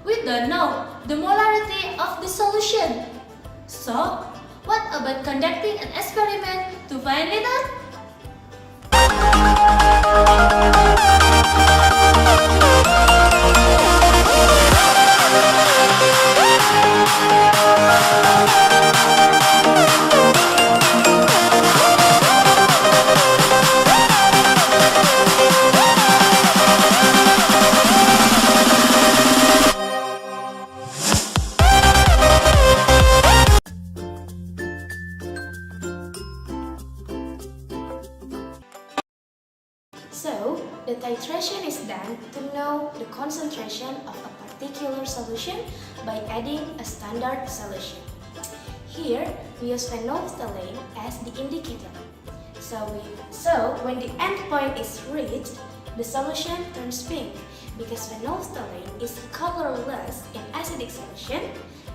we don't know the molarity of the solution. So, what about conducting an experiment to find it out? So, the titration is done to know the concentration of a particular solution by adding a standard solution. Here, we use phenolphthalein as the indicator. So when the end point is reached, the solution turns pink because phenolphthalein is colorless in acidic solution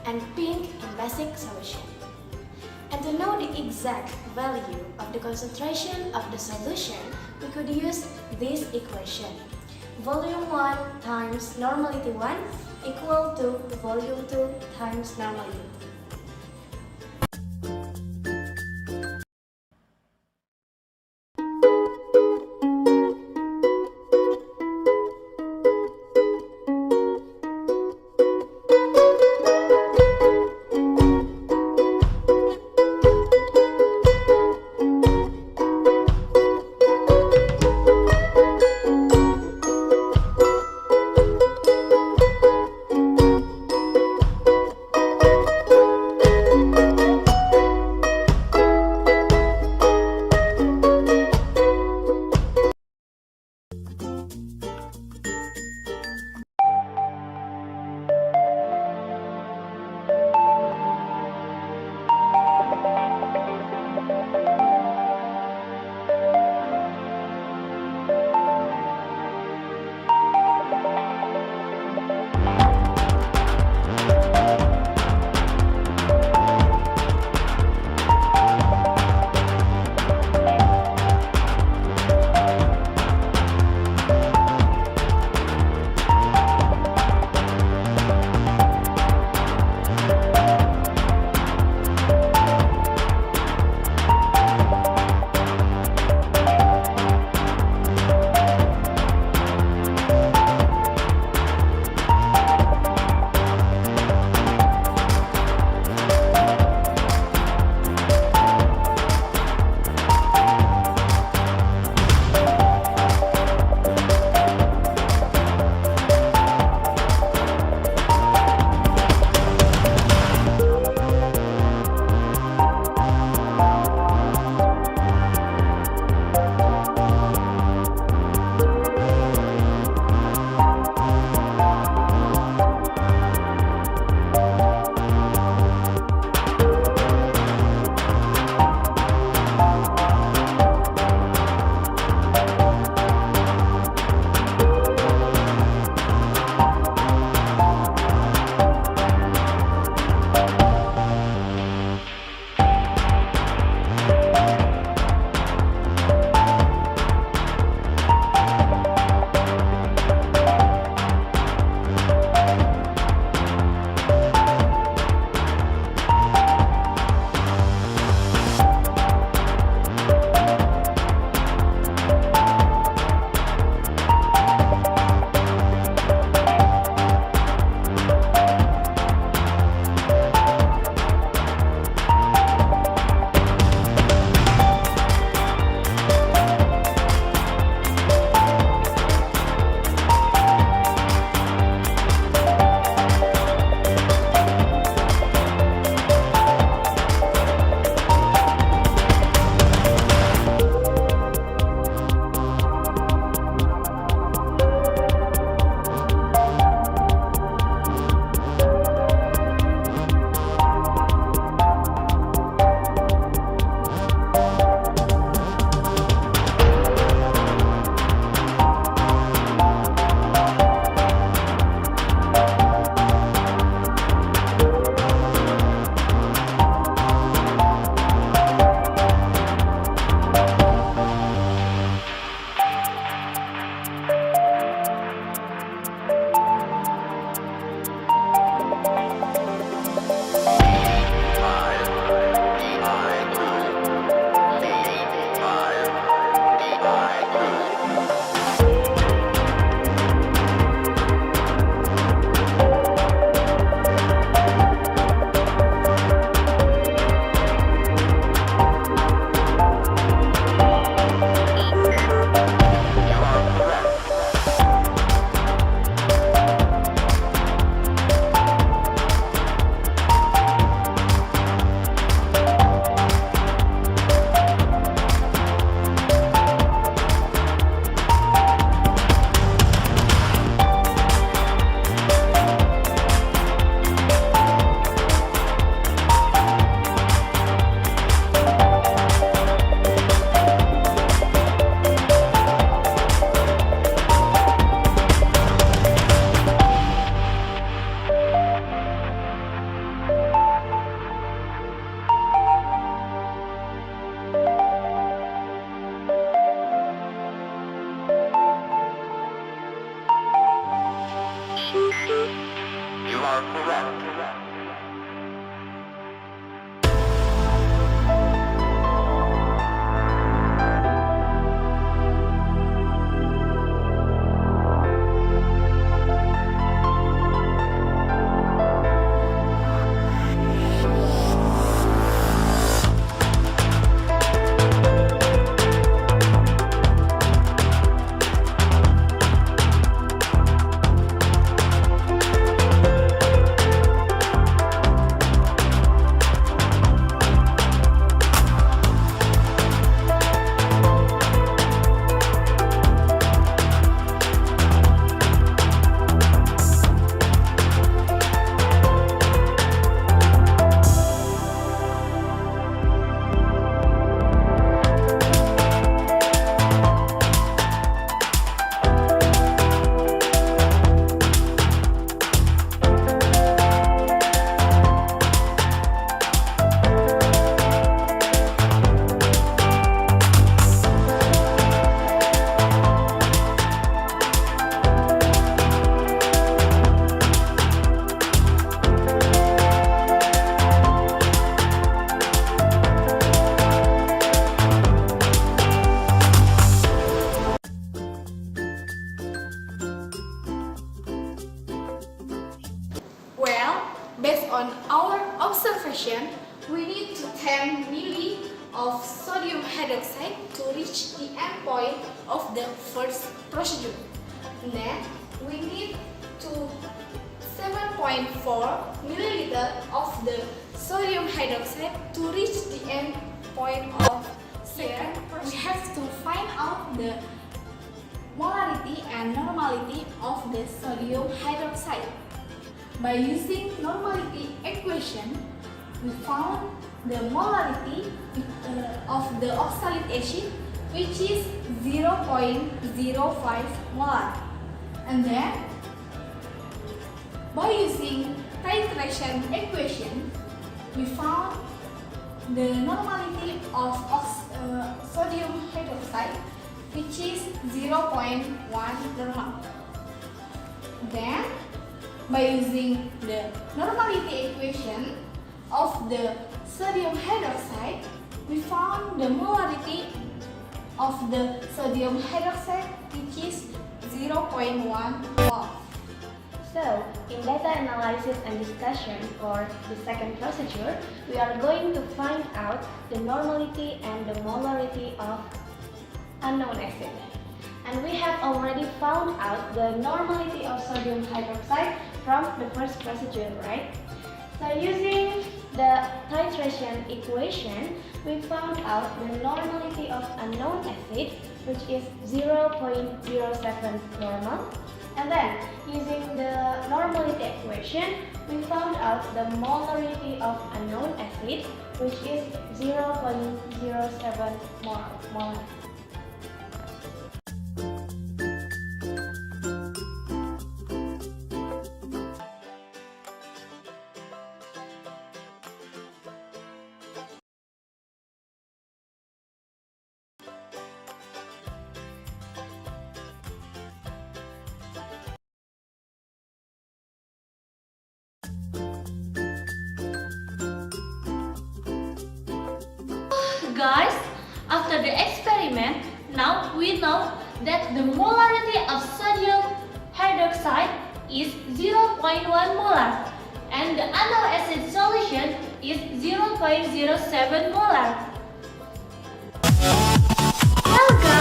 and pink in basic solution. And to know the exact value of the concentration of the solution, we could use this equation. Volume 1 times normality 1 equal to volume 2 times normality 2. are correct. Well, based on our observation, we need to 10 milli of sodium hydroxide to reach the end point of the first procedure. Then, we need to 7.4 milliliter of the sodium hydroxide to reach the end point of second procedure. We have to find out the molarity and normality of the sodium hydroxide. By using normality equation, we found the molarity of the oxalic acid, which is 0.05 molar. And then, by using titration equation, we found the normality of sodium hydroxide, which is 0.1 normal. Then, by using the normality equation of the sodium hydroxide, we found the molarity of the sodium hydroxide, which is 0.1 mol. So, in data analysis and discussion for the second procedure, we are going to find out the normality and the molarity of unknown acid. And we have already found out the normality of sodium hydroxide from the first procedure, right? So using the titration equation, we found out the normality of unknown acid, which is 0.07 normal. And then, using the normality equation, we found out the molarity of unknown acid, which is 0.07 molar. Guys, after the experiment, now we know that the molarity of sodium hydroxide is 0.1 molar and the unknown acid solution is 0.07 molar. Well guys,